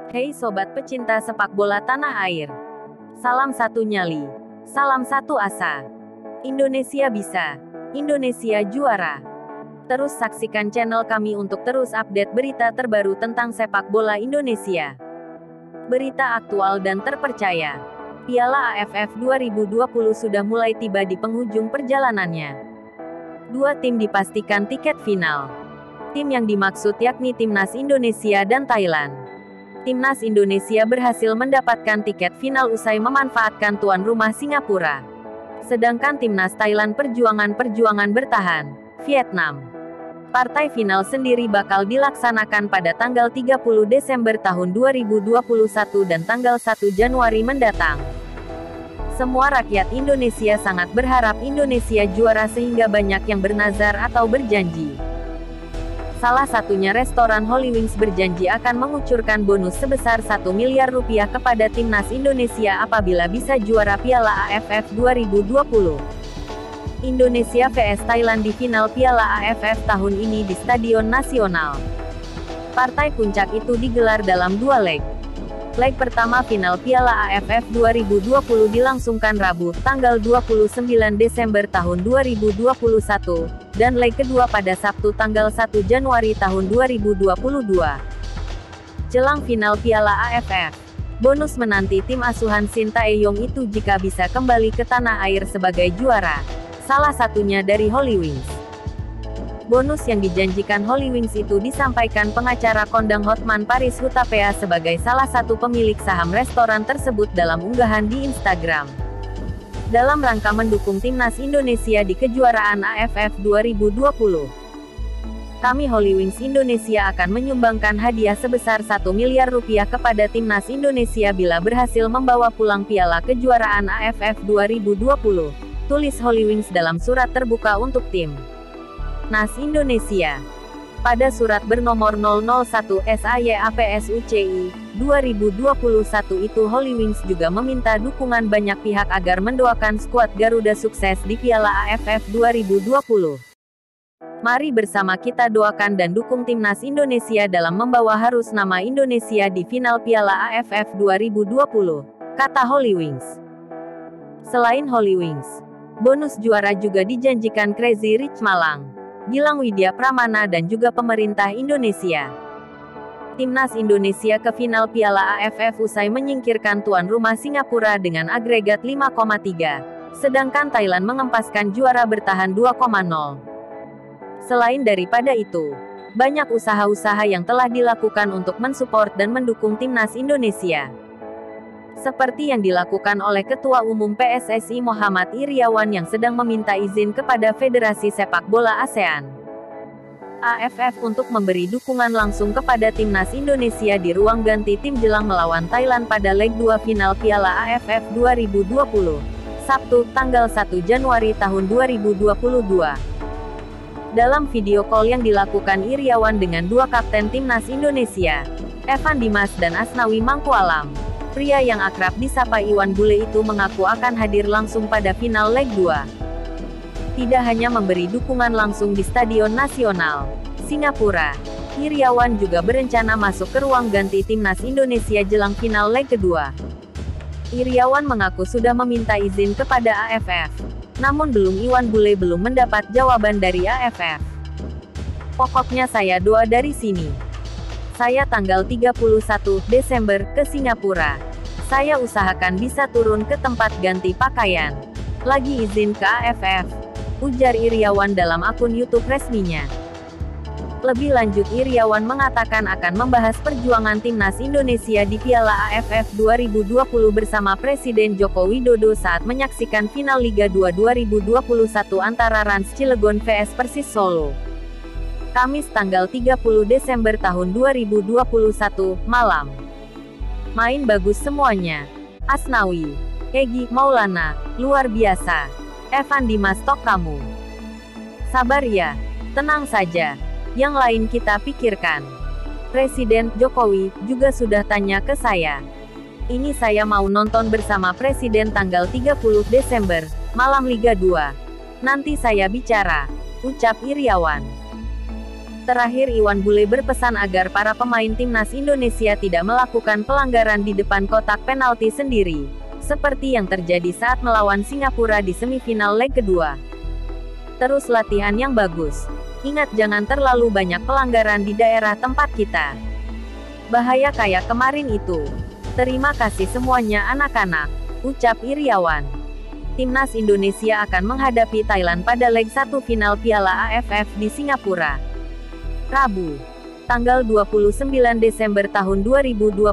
Hei sobat pecinta sepak bola tanah air. Salam satu nyali. Salam satu asa. Indonesia bisa. Indonesia juara. Terus saksikan channel kami untuk terus update berita terbaru tentang sepak bola Indonesia. Berita aktual dan terpercaya. Piala AFF 2020 sudah mulai tiba di penghujung perjalanannya. Dua tim dipastikan tiket final. Tim yang dimaksud yakni Timnas Indonesia dan Thailand. Timnas Indonesia berhasil mendapatkan tiket final usai memanfaatkan tuan rumah Singapura. Sedangkan Timnas Thailand perjuangan bertahan, Vietnam. Partai final sendiri bakal dilaksanakan pada tanggal 30 Desember tahun 2021 dan tanggal 1 Januari mendatang. Semua rakyat Indonesia sangat berharap Indonesia juara sehingga banyak yang bernazar atau berjanji. Salah satunya restoran Holy Wings berjanji akan mengucurkan bonus sebesar 1 miliar rupiah kepada Timnas Indonesia apabila bisa juara Piala AFF 2020. Indonesia vs Thailand di final Piala AFF tahun ini di Stadion Nasional. Partai puncak itu digelar dalam dua leg. Leg pertama final Piala AFF 2020 dilangsungkan Rabu, tanggal 29 Desember tahun 2021, dan leg kedua pada Sabtu tanggal 1 Januari tahun 2022. Jelang final Piala AFF, bonus menanti tim asuhan Sintayong itu jika bisa kembali ke tanah air sebagai juara, salah satunya dari Holy Wings. Bonus yang dijanjikan Holy Wings itu disampaikan pengacara kondang Hotman Paris Hutapea sebagai salah satu pemilik saham restoran tersebut dalam unggahan di Instagram. Dalam rangka mendukung Timnas Indonesia di kejuaraan AFF 2020. Kami Holy Wings Indonesia akan menyumbangkan hadiah sebesar 1 miliar rupiah kepada Timnas Indonesia bila berhasil membawa pulang piala kejuaraan AFF 2020, tulis Holy Wings dalam surat terbuka untuk tim Nas Indonesia. Pada surat bernomor 001 SAYAPSUCI 2021 itu Holy Wings juga meminta dukungan banyak pihak agar mendoakan skuad Garuda sukses di Piala AFF 2020. Mari bersama kita doakan dan dukung Timnas Indonesia dalam membawa harus nama Indonesia di final Piala AFF 2020, kata Holy Wings. Selain Holy Wings, bonus juara juga dijanjikan Crazy Rich Malang, Gilang Widya Pramana dan juga pemerintah Indonesia. Timnas Indonesia ke final Piala AFF usai menyingkirkan tuan rumah Singapura dengan agregat 5,3, sedangkan Thailand mengempaskan juara bertahan 2,0. Selain daripada itu, banyak usaha-usaha yang telah dilakukan untuk mensupport dan mendukung Timnas Indonesia. Seperti yang dilakukan oleh Ketua Umum PSSI Muhammad Iriawan yang sedang meminta izin kepada Federasi Sepak Bola ASEAN AFF untuk memberi dukungan langsung kepada Timnas Indonesia di ruang ganti tim jelang melawan Thailand pada leg 2 final Piala AFF 2020, Sabtu, tanggal 1 Januari tahun 2022. Dalam video call yang dilakukan Iriawan dengan dua kapten Timnas Indonesia, Evan Dimas dan Asnawi Mangkualam, pria yang akrab disapa Iwan Bule itu mengaku akan hadir langsung pada final leg 2. Tidak hanya memberi dukungan langsung di Stadion Nasional Singapura, Iriawan juga berencana masuk ke ruang ganti Timnas Indonesia jelang final leg kedua. Iriawan mengaku sudah meminta izin kepada AFF, namun Iwan Bule belum mendapat jawaban dari AFF. Pokoknya saya doa dari sini. Saya tanggal 31 Desember ke Singapura. Saya usahakan bisa turun ke tempat ganti pakaian. Lagi izin ke AFF, ujar Iriawan dalam akun YouTube resminya. Lebih lanjut Iriawan mengatakan akan membahas perjuangan Timnas Indonesia di Piala AFF 2020 bersama Presiden Joko Widodo saat menyaksikan final Liga 2 2021 antara Rans Cilegon vs Persis Solo. Kamis tanggal 30 Desember tahun 2021, malam. Main bagus semuanya. Asnawi, Egy Maulana, luar biasa. Evan Dimas tok kamu. Sabar ya, tenang saja. Yang lain kita pikirkan. Presiden Jokowi juga sudah tanya ke saya. Ini saya mau nonton bersama Presiden tanggal 30 Desember, malam Liga 2. Nanti saya bicara, ucap Iriawan. Terakhir Iwan Bule berpesan agar para pemain timnas Indonesia tidak melakukan pelanggaran di depan kotak penalti sendiri, seperti yang terjadi saat melawan Singapura di semifinal leg kedua. Terus latihan yang bagus. Ingat jangan terlalu banyak pelanggaran di daerah tempat kita. Bahaya kayak kemarin itu. Terima kasih semuanya anak-anak, ucap Iriawan. Timnas Indonesia akan menghadapi Thailand pada leg 1 final Piala AFF di Singapura. Rabu, tanggal 29 Desember tahun 2021.